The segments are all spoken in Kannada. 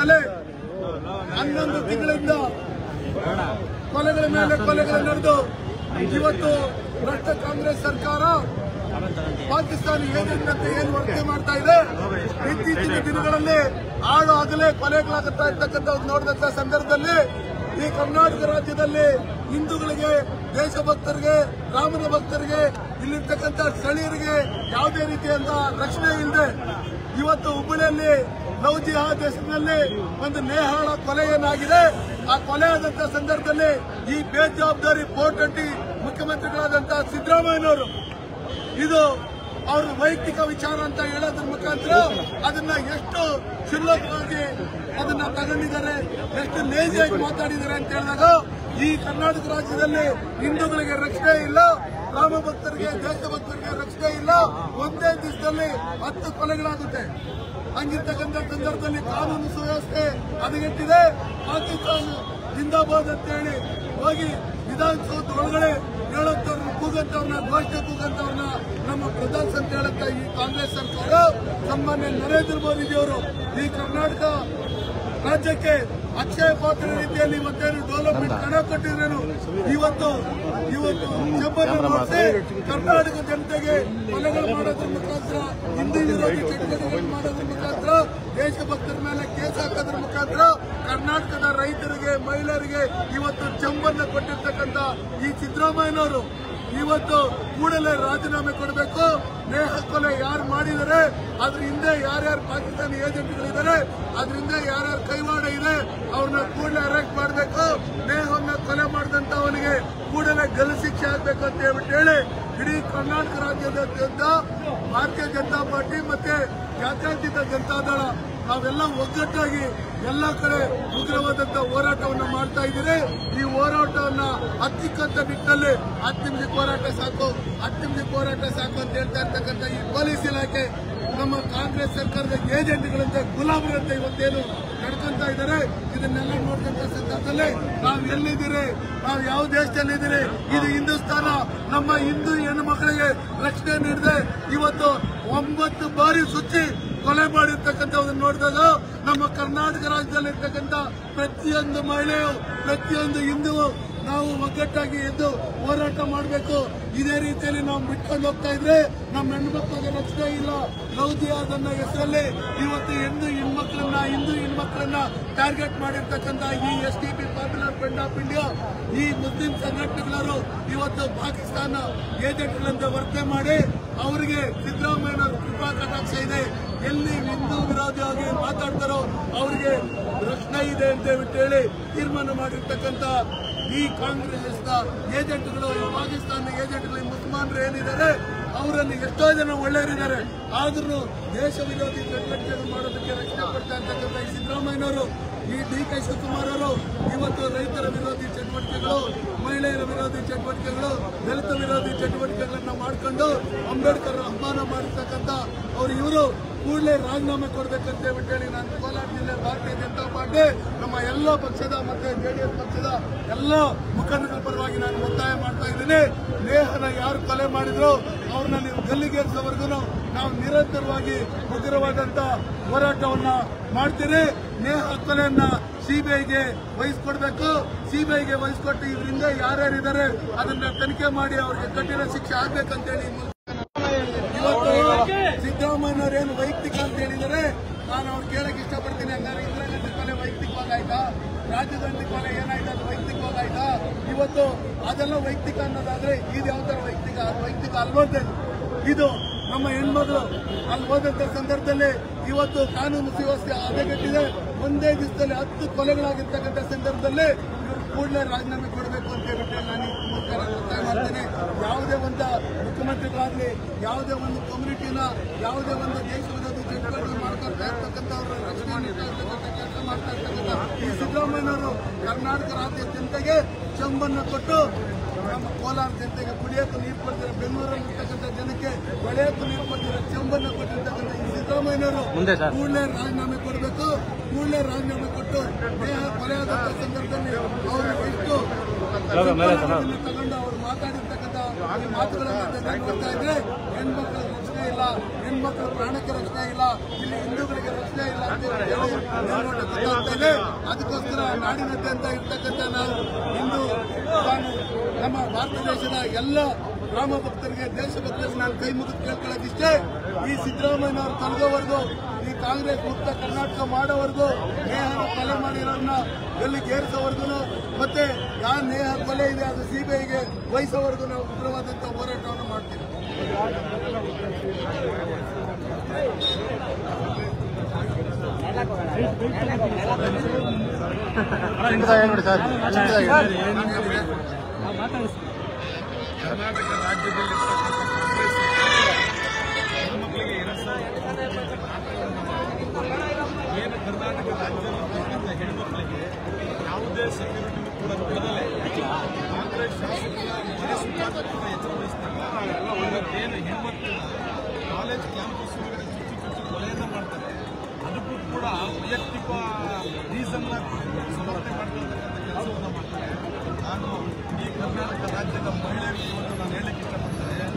ಮೇಲೆ 11 ತಿಂಗಳಿಂದ ಕೊಲೆಗಳ ಮೇಲೆ ಕೊಲೆಗಳು ನಡೆದು ಇವತ್ತು ಭ್ರಷ್ಟ ಕಾಂಗ್ರೆಸ್ ಸರ್ಕಾರ ಪಾಕಿಸ್ತಾನಿ ಏಜೆಂಟ್ ಅಂತ ಏನು ವರ್ತನೆ ಮಾಡ್ತಾ ಇದೆ. ಇತ್ತೀಚಿನ ದಿನಗಳಲ್ಲಿ ಆಳು ಆಗಲೇ ಕೊಲೆಗಳಾಗುತ್ತಾ ಇರ್ತಕ್ಕಂಥ ನೋಡಿದಂತ ಸಂದರ್ಭದಲ್ಲಿ ಈ ಕರ್ನಾಟಕ ರಾಜ್ಯದಲ್ಲಿ ಹಿಂದೂಗಳಿಗೆ, ದೇಶಭಕ್ತರಿಗೆ, ರಾಮನ ಭಕ್ತರಿಗೆ, ಇಲ್ಲಿರ್ತಕ್ಕಂಥ ಸ್ಥಳೀಯರಿಗೆ ಯಾವುದೇ ರೀತಿಯಂತ ರಕ್ಷಣೆ ಇಲ್ಲದೆ ಇವತ್ತು ಹುಬ್ಬಳ್ಳಿಯಲ್ಲಿ ಲವ್ ಜಿಹಾದ್ ಹೆಸರಿನಲ್ಲಿ ಒಂದು ನೇಹಾಳ ಕೊಲೆ ಏನಾಗಿದೆ. ಆ ಕೊಲೆ ಆದಂತ ಸಂದರ್ಭದಲ್ಲಿ ಈ ಬೇಜವಾಬ್ದಾರಿ ಬೋರ್ಡ್ ಮುಖ್ಯಮಂತ್ರಿಗಳಾದಂತಹ ಸಿದ್ದರಾಮಯ್ಯನವರು ಇದು ಅವ್ರ ವೈಯಕ್ತಿಕ ವಿಚಾರ ಅಂತ ಹೇಳೋದ್ರ ಮುಖಾಂತರ ಅದನ್ನ ಎಷ್ಟು ಕ್ಷುಲ್ಲಕವಾಗಿ ಅದನ್ನ ತಗೊಂಡಿದ್ದಾರೆ, ಎಷ್ಟು ಲೇಜಿಯಾಗಿ ಮಾತಾಡಿದ್ದಾರೆ ಅಂತ ಹೇಳಿದಾಗ ಈ ಕರ್ನಾಟಕ ರಾಜ್ಯದಲ್ಲಿ ಹಿಂದೂಗಳಿಗೆ ರಕ್ಷಣೆ ಇಲ್ಲ, ರಾಮ ಭಕ್ತರಿಗೆ, ದೇಶಭಕ್ತರಿಗೆ ರಕ್ಷಣೆ ಇಲ್ಲ. ಒಂದೇ ದಿವಸದಲ್ಲಿ 10 ಕೊಲೆಗಳಾಗುತ್ತೆ. ಹಂಗಿರ್ತಕ್ಕಂಥ ಸಂದರ್ಭದಲ್ಲಿ ಕಾನೂನು ಸುವ್ಯವಸ್ಥೆ ಹದಗೆಟ್ಟಿದೆ. ಪಾಕಿಸ್ತಾನ ಜಿಂದಾಬಾದ್ ಅಂತ ಹೇಳಿ ಹೋಗಿ ವಿಧಾನಸೌಧ ಒಳಗಡೆ ಹೇಳಂತವ್ರನ್ನ ಕೂಗಂತವ್ರನ್ನ, ಘೋಷಣೆ ಕೂಗಂತವ್ರನ್ನ ನಮ್ಮ ಬ್ರದರ್ಸ್ ಅಂತ ಹೇಳುತ್ತ ಈ ಕಾಂಗ್ರೆಸ್ ಸರ್ಕಾರ ಸಾಮಾನ್ಯ ನರೇಂದ್ರ ಮೋದಿಜಿಯವರು ಈ ಕರ್ನಾಟಕ ರಾಜ್ಯಕ್ಕೆ ಅಕ್ಷಯ ಪಾತ್ರ ರೀತಿಯಲ್ಲಿ ಇವತ್ತೇನು ಡೆವಲಪ್ಮೆಂಟ್ ಹಣ ಕೊಟ್ಟಿದ್ರೇನು ಇವತ್ತು ಜಬ್ಬನ್ನು ನೋಡಿಸಿ ಕರ್ನಾಟಕ ಜನತೆಗೆ ಕೊಲೆಗಳು ಮಾಡೋದ್ರ ಮುಖಾಂತರ, ಹಿಂದೂ ವಿರೋಧಿ ಚಟುವಟಿಕೆಗಳು ಮಾಡೋದ್ರ ಮುಖಾಂತರ, ದೇಶಭಕ್ತರ ಮೇಲೆ ಕೇಸ್ ಹಾಕೋದ್ರ ಮುಖಾಂತರ ಕರ್ನಾಟಕದ ರೈತರಿಗೆ, ಮಹಿಳೆಯರಿಗೆ ಇವತ್ತು ಚಂಬನ್ನು ಕೊಟ್ಟಿರ್ತಕ್ಕಂಥ ಈ ಸಿದ್ದರಾಮಯ್ಯನವರು ಇವತ್ತು ಕೂಡಲೇ ರಾಜೀನಾಮೆ ಕೊಡಬೇಕು. ನೇಹ ಕೊಲೆ ಯಾರು ಮಾಡಿದರೆ, ಅದ್ರ ಹಿಂದೆ ಯಾರ್ಯಾರು ಪಾಕಿಸ್ತಾನಿ ಏಜೆಂಟ್ಗಳಿದ್ದಾರೆ, ಅದ್ರ ಹಿಂದೆ ಯಾರ್ಯಾರು ಕೈವಾಡ ಇದೆ, ಅವ್ರನ್ನ ಕೂಡಲೇ ಅರೆಸ್ಟ್ ಮಾಡಬೇಕು. ನೇಹವನ್ನ ಕೊಲೆ ಮಾಡಿದಂತವನಿಗೆ ಕೂಡಲೇ ಗಲ್ಲು ಶಿಕ್ಷೆ ಆಗ್ಬೇಕು ಅಂತ ಹೇಳ್ಬಿಟ್ಟು ಹೇಳಿ ಇಡೀ ಕರ್ನಾಟಕ ರಾಜ್ಯದಾದ್ಯಂತ ಭಾರತೀಯ ಜನತಾ ಪಾರ್ಟಿ ಮತ್ತೆ ಜಾತ್ಯತೀತ ಜನತಾದಳ ನಾವೆಲ್ಲ ಒಗ್ಗಟ್ಟಾಗಿ ಎಲ್ಲ ಕಡೆ ಉಗ್ರವಾದಂತಹ ಹೋರಾಟವನ್ನು ಮಾಡ್ತಾ ಇದ್ದೀರಿ. ಈ ಹೋರಾಟವನ್ನ ಹತ್ತಿಕ್ಕಂತ ನಿಟ್ಟಿನಲ್ಲಿ 10 ನಿಮಿಷಕ್ಕೆ ಹೋರಾಟ ಸಾಕು, 10 ನಿಮಿಷಕ್ಕೆ ಹೋರಾಟ ಸಾಕು ಅಂತ ಹೇಳ್ತಾ ಇರ್ತಕ್ಕಂಥ ಈ ಪೊಲೀಸ್ ಇಲಾಖೆ ನಮ್ಮ ಕಾಂಗ್ರೆಸ್ ಸರ್ಕಾರದ ಏಜೆಂಟ್ಗಳಂತೆ, ಗುಲಾಮರಂತೆ ಇವತ್ತೇನು ನಡ್ಕೊಂತ ಇದ್ದಾರೆ. ಇದನ್ನೆಲ್ಲ ನೋಡ್ಕೊಂತ ಸಂದರ್ಭದಲ್ಲಿ ನಾವು ಎಲ್ಲಿದ್ದೀರಿ, ನಾವು ಯಾವ ದೇಶದಲ್ಲಿದ್ದೀರಿ, ಇದು ಹಿಂದೂಸ್ತಾನ. ನಮ್ಮ ಹಿಂದೂ ಹೆಣ್ಣು ಮಕ್ಕಳಿಗೆ ರಕ್ಷಣೆ ನೀಡದೆ ಇವತ್ತು 9 ಬಾರಿ ಸುಚ್ಚಿ ಕೊಲೆ ಮಾಡಿರ್ತಕ್ಕಂಥದ್ದನ್ನು ನೋಡಿದಾಗ ನಮ್ಮ ಕರ್ನಾಟಕ ರಾಜ್ಯದಲ್ಲಿ ಇರ್ತಕ್ಕಂಥ ಪ್ರತಿಯೊಂದು ಮಹಿಳೆಯು, ಪ್ರತಿಯೊಂದು ಹಿಂದುವು ನಾವು ಒಗ್ಗಟ್ಟಾಗಿ ಎದ್ದು ಹೋರಾಟ ಮಾಡಬೇಕು. ಇದೇ ರೀತಿಯಲ್ಲಿ ನಾವು ಬಿಟ್ಕೊಂಡು ಹೋಗ್ತಾ ಇದ್ರೆ ನಮ್ಮ ಹೆಣ್ಮಕ್ಳಿಗೆ ರಕ್ಷಣೆ ಇಲ್ಲ. ಲವ್ ಜಿಹಾದ್ ಅನ್ನೋ ಹೆಸರಲ್ಲಿ ಇವತ್ತು ಹಿಂದೂ ಹೆಣ್ಮಕ್ಳನ್ನ ಟಾರ್ಗೆಟ್ ಮಾಡಿರ್ತಕ್ಕಂಥ ಈ SDP popular front of India, ಈ ಮುಸ್ಲಿಂ ಸಂಘಟನೆಗಳು ಇವತ್ತು ಪಾಕಿಸ್ತಾನ ಏಜೆಂಟ್ಗಳಂತ ವರ್ತನೆ ಮಾಡಿ ಅವರಿಗೆ ಸಿದ್ದರಾಮಯ್ಯನವರು ಕೃಪಾ ಕಟಾಕ್ಷ ಇದೆ. ಎಲ್ಲಿ ಹಿಂದೂ ವಿರೋಧಿಯಾಗಿ ಮಾತಾಡ್ತಾರೋ ಅವರಿಗೆ ರಕ್ಷಣೆ ಇದೆ ಅಂತ ಹೇಳಿ ತೀರ್ಮಾನ ಮಾಡಿರ್ತಕ್ಕಂಥ ಈ ಕಾಂಗ್ರೆಸ್ನ ಏಜೆಂಟ್ಗಳು, ಪಾಕಿಸ್ತಾನ ಏಜೆಂಟ್ಗಳು, ಮುಸಲ್ಮಾನರು ಏನಿದ್ದಾರೆ ಅವರಲ್ಲಿ ಎಷ್ಟೋ ಜನ ಒಳ್ಳೆಯವರಿದ್ದಾರೆ. ಆದ್ರೂ ದೇಶ ವಿರೋಧಿ ಚಟುವಟಿಕೆಗಳು ಮಾಡೋದಕ್ಕೆ ರಕ್ಷಣೆ ಪಡ್ತಾ ಇರ್ತಕ್ಕಂಥ ಈ ಸಿದ್ದರಾಮಯ್ಯನವರು, ಈ DK ಶಿವಕುಮಾರ್ ಅವರು ಇವತ್ತು ರೈತರ ವಿರೋಧಿ ಚಟುವಟಿಕೆಗಳು, ಮಹಿಳೆಯರ ವಿರೋಧಿ ಚಟುವಟಿಕೆಗಳು, ದಲಿತ ವಿರೋಧಿ ಚಟುವಟಿಕೆಗಳನ್ನ ಮಾಡಿಕೊಂಡು ಅಂಬೇಡ್ಕರ್ ಅಪಮಾನ ಮಾಡಿರ್ತಕ್ಕಂಥ ಇವರು ಕೂಡಲೇ ರಾಜೀನಾಮೆ ಕೊಡಬೇಕಂತ ಹೇಳಿ ನಾನು ಕೋಲಾರ ಜಿಲ್ಲೆ ಭಾರತೀಯ ಜನತಾ ಪಾರ್ಟಿ ನಮ್ಮ ಎಲ್ಲ ಪಕ್ಷದ ಮತ್ತೆ JDS ಪಕ್ಷದ ಎಲ್ಲ ಮುಖಂಡರ ಪರವಾಗಿ ನಾನು ಒತ್ತಾಯ ಮಾಡ್ತಾ ಇದ್ದೀನಿ. ನೇಹನ ಯಾರು ಕೊಲೆ ಮಾಡಿದ್ರು ಅವ್ರನ್ನ ನೀವು ಗಲ್ಲಿಗೇರಿಸೋವರೆಗೂ ನಾವು ನಿರಂತರವಾಗಿ ಉಗ್ರವಾದಂತ ಹೋರಾಟವನ್ನ ಮಾಡ್ತೀರಿ. ನೇಹ ಕೊಲೆಯನ್ನ CBIಗೆ ವಹಿಸ್ಕೊಡ್ಬೇಕು. CBIಗೆ ವಹಿಸ್ಕೊಟ್ಟು ಇವರಿಂದ ಯಾರ್ಯಾರಿದ್ದಾರೆ ಅದನ್ನ ತನಿಖೆ ಮಾಡಿ ಅವ್ರಿಗೆ ಕಠಿಣ ಶಿಕ್ಷೆ ಆಗ್ಬೇಕಂತೇಳಿ ಇವತ್ತು ಸಿದ್ದರಾಮಯ್ಯನವರೇನು ವೈಯಕ್ತಿಕ ಅಂತ ಹೇಳಿದರೆ ನಾನು ಅವ್ರು ಕೇಳಕ್ ಇಷ್ಟಪಡ್ತೀನಿ. ಹಂಗಾರೆ ಇಂದಿರಾ ಗಾಂಧಿ ಕೊಲೆ ವೈಯಕ್ತಿಕವಾಗಾಯ್ತಾ? ರಾಜೀವ್ ಗಾಂಧಿ ಕೊಲೆ ಏನಾಯ್ತು ಅದು ವೈಯಕ್ತಿಕವಾಗಾಯ್ತಾ? ಇವತ್ತು ಅದೆಲ್ಲ ವೈಯಕ್ತಿಕ ಅನ್ನೋದಾದ್ರೆ ಇದು ಯಾವ ತರ ವೈಯಕ್ತಿಕ? ಅದು ವೈಯಕ್ತಿಕ ಅಲ್ವಂತೆ. ಇದು ನಮ್ಮ ಹೆಣ್ಮಗಳು ಅಲ್ಲಿ ಹೋದಂತ ಸಂದರ್ಭದಲ್ಲಿ ಇವತ್ತು ಕಾನೂನು ಸುವ್ಯವಸ್ಥೆ ಹದಗೆಟ್ಟಿದೆ. ಒಂದೇ ದಿವಸದಲ್ಲಿ 10 ಕೊಲೆಗಳಾಗಿರ್ತಕ್ಕಂಥ ಸಂದರ್ಭದಲ್ಲಿ ಇವರು ಕೂಡಲೇ ರಾಜೀನಾಮೆ ಕೊಡಬೇಕು ಅಂತ ಹೇಳ್ಬಿಟ್ಟು ನಾನು ಒತ್ತಾಯ ಮಾಡ್ತೇನೆ. ಯಾವುದೇ ಒಂದು ಮುಖ್ಯಮಂತ್ರಿಗಳಾಗಲಿ, ಯಾವುದೇ ಒಂದು ಕಮ್ಯುನಿಟಿನ, ಯಾವುದೇ ಒಂದು ದೇಶ ವಿರೋಧಿ ಚಟುವಟಿಕೆ ಮಾಡ್ಕೊಳ್ತಾ ಇರ್ತಕ್ಕಂಥವ್ರ ರಕ್ಷಣೆ ನೀಡ್ತಾ ಇರ್ತಕ್ಕಂಥ ಕೆಲಸ ಮಾಡ್ತಾ ಇರ್ತಕ್ಕಂಥ ಈ ಸಿದ್ದರಾಮಯ್ಯನವರು ಕರ್ನಾಟಕ ರಾಜ್ಯ ಜನತೆಗೆ ಚಂಬನ್ನು ಕೊಟ್ಟು ನಮ್ಮ ಕೋಲಾರ ಜನತೆಗೆ ಕುಡಿಯೋಕ್ಕೂ ನೀರು ಕೊಡ್ತಾರೆ, ಬೆಂಗಳೂರಲ್ಲಿ ಇರ್ತಕ್ಕಂಥ ಜನಕ್ಕೆ ಬೆಳೆಯೋಕ್ಕೂ ನೀರು ಕೊಡ್ತಾರೆ, ಚಂಬನ್ನು ಕೊಟ್ಟಿರ್ತಕ್ಕಂಥ ಈ ಸಿದ್ದರಾಮಯ್ಯನವರು ಕೂಡಲೇ ರಾಜೀನಾಮೆ ಕೊಡಬೇಕು. ಕೂಡಲೇ ರಾಜೀನಾಮೆ ಕೊಟ್ಟು ದೇಹ ಕೊಲೆಯಾದಂಥ ಸಂದರ್ಭದಲ್ಲಿ ಅವರು ಎಷ್ಟು ತಗೊಂಡು ಅವರು ಮಾತಾಡಿರ್ತಕ್ಕಂಥ ಮಾತುಗಳನ್ನು ನೋಡ್ತಾ ಇದ್ರೆ ಹೆಣ್ಮಕ್ಳ ರಕ್ಷಣೆ ರಕ್ಷಣೆ ಇಲ್ಲ, ಹೆಣ್ಮಕ್ಳ ಪ್ರಾಣಕ್ಕೆ ರಕ್ಷಣೆ ಇಲ್ಲ, ಇಲ್ಲಿ ಹಿಂದೂಗಳಿಗೆ ರಕ್ಷಣೆ ಇಲ್ಲ ಅಂತ ಗೊತ್ತಾಗ್ತಾ ಇದೆ. ಅದಕ್ಕೋಸ್ಕರ ನಾಡಿನಾದ್ಯಂತ ಇರ್ತಕ್ಕಂಥ ನಾವು ಹಿಂದೂ ನಮ್ಮ ಭಾರತ ದೇಶದ ಎಲ್ಲ ರಾಮ ಭಕ್ತರಿಗೆ, ದೇಶಭಕ್ತರಿಗೆ ನಾನು ಕೈ ಮುಗಿದು ಕೇಳ್ಕೊಳ್ಳೋದಿಷ್ಟೇ, ಈ ಸಿದ್ದರಾಮಯ್ಯನವರು ತೊಲಗೋವರೆಗೂ, ಈ ಕಾಂಗ್ರೆಸ್ ಮುಕ್ತ ಕರ್ನಾಟಕ ಮಾಡೋವರೆಗೂ, ನೇಹನ ಕೊಲೆ ಮಾಡಿರೋರನ್ನ ಎಲ್ಲಿಗೆ ಏರಿಸೋವರೆಗೂ, ಮತ್ತೆ ಯಾವ ನೇಹ ಕೊಲೆ ಇದೆ ಅದು ಸಿಬಿಐಗೆ ವಹಿಸೋವರೆಗೂ ನಾವು ಉಗ್ರವಾದಂತಹ ಹೋರಾಟವನ್ನು ಮಾಡ್ತೀವಿ. ಕರ್ನಾಟಕ ರಾಜ್ಯದಲ್ಲಿ ಹೆಣ್ಮಕ್ಳಿಗೆ ಏನು ಕರ್ನಾಟಕ ರಾಜ್ಯದಲ್ಲಿರ್ತಕ್ಕಂಥ ಹೆಣ್ಮಕ್ಳಿಗೆ ಯಾವುದೇ ಸೆಕ್ಯೂರಿಟಿ ಕೂಡ ಕೊಡದಲೇ ಕಾಂಗ್ರೆಸ್ ಶಾಸಕರ ಮನೆ ಸುತ್ತಾದ ಕೂಡ ಎಚ್ಚರ ವಹಿಸ್ತಾರೆ. ಇವತ್ತೇನು ಹೆಣ್ಮಕ್ಳನ್ನ ಕಾಲೇಜ್ ಕ್ಯಾಂಪಸ್ ಒಳಗಡೆ ಚುಚ್ಚಿ ಕೊಲೆಯನ್ನು ಮಾಡ್ತಾರೆ, ಅದಕ್ಕೂ ಕೂಡ ವೈಯಕ್ತಿಕ ರೀಸನ್ನ ಸಮರ್ಥನೆ ಮಾಡ್ತಿರ್ತಕ್ಕಂಥ ಕೆಲಸವನ್ನು ಮಾಡ್ತಾರೆ. ನಾನು ಈ ಕರ್ನಾಟಕ ರಾಜ್ಯದ ಮಹಿಳೆಯರಿಗೆ ಇವತ್ತು ನಾನು ಹೇಳಲಿಕ್ಕೆ ಇಷ್ಟಪಡ್ತೇನೆ,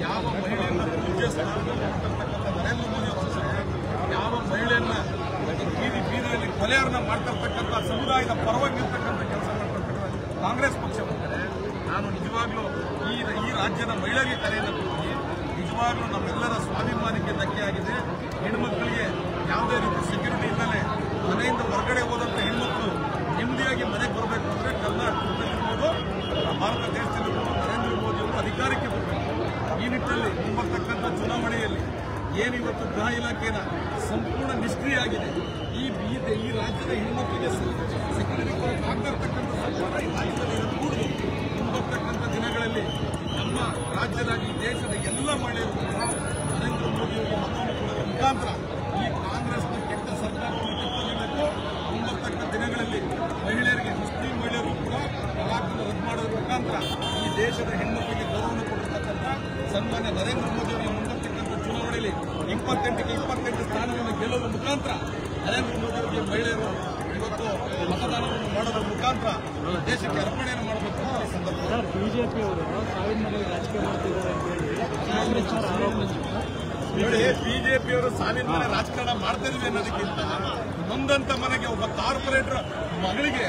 ಯಾವ ಮಹಿಳೆಯನ್ನ ಪೂಜ್ಯ ಸ್ಥಾನದಲ್ಲಿ ಕೊಟ್ಟಿರ್ತಕ್ಕಂಥ ನರೇಂದ್ರ ಮೋದಿ ಅವರು ಯಾವ ಮಹಿಳೆಯನ್ನ ಬೀದಿಯಲ್ಲಿ ಕೊಲೆಯನ್ನ ಮಾಡ್ತಿರ್ತಕ್ಕಂಥ ಸಮುದಾಯದ ಪರವಾಗಿರ್ತಕ್ಕಂಥ ಕೆಲಸ ಮಾಡ್ತಿರ್ತಕ್ಕಂಥ ಕಾಂಗ್ರೆಸ್ ಪಕ್ಷ ಬಂದರೆ ನಾನು ನಿಜವಾಗ್ಲೂ ಈ ರಾಜ್ಯದ ಮಹಿಳೆಯರಿಗೆ ಕರೆಯನ್ನು ಕೊಡ್ತೀನಿ. ನಿಜವಾಗ್ಲೂ ನಮ್ಮೆಲ್ಲರ ಸ್ವಾಭಿಮಾನಕ್ಕೆ ಧಕ್ಕೆಯಾಗಿದೆ. ಹೆಣ್ಮಕ್ಳಿಗೆ ಯಾವುದೇ ರೀತಿ ಸೆಕ್ಯೂರಿಟಿ ಇಲ್ಲದೆ ಮನೆಯಿಂದ ಹೊರಗಡೆ ಹೋದಂಥ ಹೆಣ್ಮಕ್ಳು ನೆಮ್ಮದಿಯಾಗಿ ಮನೆಗೆ ಬರಬೇಕು ಅಂದರೆ ಕರ್ನಾಟಕದಲ್ಲಿರ್ಬೋದು, ಭಾರತ ದೇಶದಲ್ಲಿರ್ಬೋದು ನರೇಂದ್ರ ಮೋದಿ ಅವರು ಅಧಿಕಾರಕ್ಕೆ ಬರಬೇಕು. ಈ ನಿಟ್ಟಿನಲ್ಲಿ ಮುಂಬರ್ತಕ್ಕಂಥ ಚುನಾವಣೆಯಲ್ಲಿ ಏನಿವತ್ತು ಗೃಹ ಇಲಾಖೆನ ಸಂಪೂರ್ಣ ನಿಷ್ಕ್ರಿಯ ಆಗಿದೆ, ಈ ರಾಜ್ಯದ ಹೆಣ್ಮಕ್ಳಿಗೆ ಸೆಕ್ಯೂರಿಟಿ ಆಗ್ತಿರ್ತಕ್ಕಂಥ ಸರ್ಕಾರ ಈ ರಾಜ್ಯದಲ್ಲಿ ಕೂಡುದು. ಮುಂಬರ್ತಕ್ಕಂಥ ದಿನಗಳಲ್ಲಿ ನಮ್ಮ ರಾಜ್ಯದ ಈ ದೇಶದ ಎಲ್ಲ ಮಹಿಳೆಯರು ನರೇಂದ್ರ ಮೋದಿಯವರಿಗೆ ಮತವನ್ನು ಕೊಡುವ ಮುಖಾಂತರ ಈ ಕಾಂಗ್ರೆಸ್ನ ಕೆಟ್ಟ ಸರ್ಕಾರವನ್ನು ಕಿತ್ತೊಗೆಯಬೇಕು. ಮುಂಬರ್ತಕ್ಕಂಥ ದಿನಗಳಲ್ಲಿ ಮಹಿಳೆಯರಿಗೆ, ಮುಸ್ಲಿಂ ಮಹಿಳೆಯರು ಕೂಡ ತಲಾಖನ್ನು ರದ್ದು ಮಾಡೋದ್ರ ಮುಖಾಂತರ ಈ ದೇಶದ ಹೆಣ್ಮಕ್ಳಿಗೆ ಗೌರವವನ್ನು ಕೊಟ್ಟಿರ್ತಕ್ಕಂಥ ಸನ್ಮಾನ್ಯ ನರೇಂದ್ರ ಮೋದಿ ಅವರಿಗೆ ಮುಂಬರ್ತಕ್ಕಂಥ ಚುನಾವಣೆಯಲ್ಲಿ 28ಕ್ಕೆ 28 ಸ್ಥಾನವನ್ನು ಗೆಲ್ಲುವ ಮುಖಾಂತರ ನರೇಂದ್ರ ಮೋದಿ ಅವರಿಗೆ ಮಹಿಳೆಯರು ಇವತ್ತು ಮತದಾನವನ್ನು ಮಾಡೋದ್ರ ಮುಖಾಂತರ ದೇಶಕ್ಕೆ ಅರ್ಪಣೆಯನ್ನು ಮಾಡಬೇಕು ಅಂತ ಈ ಸಂದರ್ಭದಲ್ಲಿ ಬಿಜೆಪಿ ಅವರು ಸಾವಿನ ಮೇಲೆ ರಾಜಕೀಯ ಮಾಡ್ತಿದ್ದಾರೆ ಅಂತ ಹೇಳಿ ಕಾಂಗ್ರೆಸ್ ನೋಡಿ, ಬಿಜೆಪಿಯವರು ಸಾವಿನ ಮೇಲೆ ರಾಜಕಾರಣ ಮಾಡ್ತಿದ್ವಿ ಅನ್ನೋದಕ್ಕಿಂತ ನೊಂದಂತ ಮನೆಗೆ ಒಬ್ಬ ಕಾರ್ಪೊರೇಟರ್ ಮಗಳಿಗೆ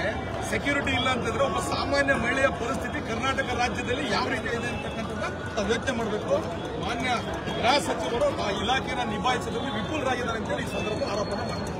ಸೆಕ್ಯೂರಿಟಿ ಇಲ್ಲ ಅಂತಂದ್ರೆ ಒಬ್ಬ ಸಾಮಾನ್ಯ ಮಹಿಳೆಯ ಪರಿಸ್ಥಿತಿ ಕರ್ನಾಟಕ ರಾಜ್ಯದಲ್ಲಿ ಯಾವ ರೀತಿ ಇದೆ ಅಂತಕ್ಕಂಥದ್ದನ್ನ ನಾವು ಯೋಚನೆ ಮಾಡಬೇಕು. ಮಾನ್ಯ ಗೃಹ ಸಚಿವರು ಆ ಇಲಾಖೆಯನ್ನು ನಿಭಾಯಿಸೋದ್ರಲ್ಲಿ ವಿಫಲರಾಗಿದ್ದಾರೆ ಅಂತೇಳಿ ಈ ಸಂದರ್ಭ ಆರೋಪನ ಮಾಡ್ತಾರೆ.